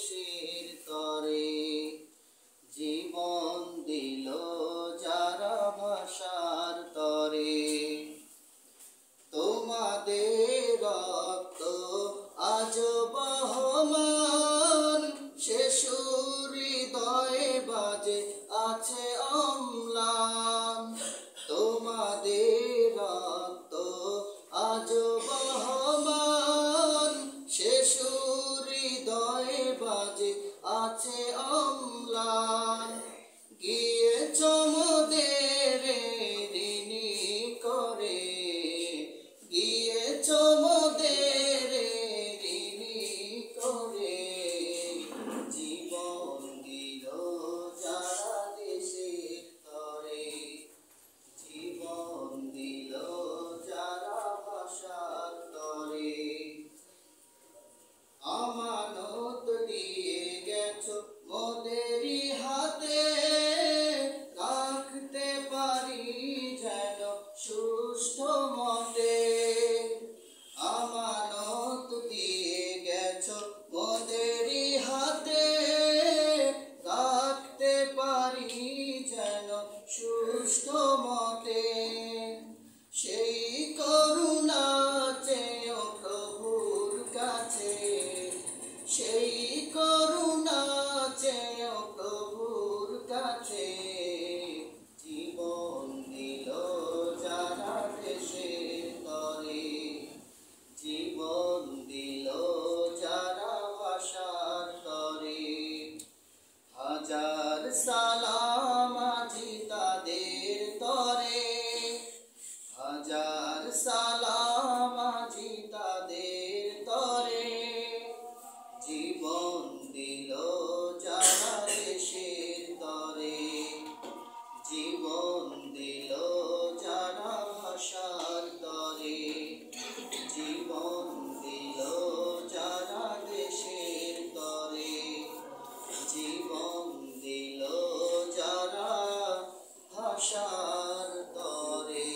দেশের তরে, জীবন দিল যারা ভাষার তরে। তোমাদের রক্ত আজ বহমান, শিশুর হৃদয়ে বাজে আছে অম্লান। তোমাদের রক্ত আজ বহমান, শিশুর হৃদয়ে বাজে আছে অম্লান। গিয়েছ মোদের ঋণী করে, গিয়েছ মোদের ঋণী করে, জীবন দিল যারা দেশের তরে, জীবন দিল যারা ভাষার তরে। আমানত দিয়ে গেছো মোদেরই হাতে, রাখতে পারি যেন সুষ্ঠু মতে। আমানত দিয়ে গেছো মোদেরই হাতে, রাখতে পারি যেন সুষ্ঠু মতে। সেই করুণা চেয়েও প্রভুর কাছে, সেই করুণা চেয়েও প্রভুর কাছে, জীবন দিল যারা দেশের তরে, জীবন দিল যারা ভাষার তরে। হাজার সালাম আজি তাদের তরে, হাজার সালাম আজি তাদের তরে, জীবন দিল যারা দেশের তরে, জীবন দিল যারা ভাষার তরে, জীবন দিল যারা দেশের তরে, জীবন দিল যারা ভাষার তরে।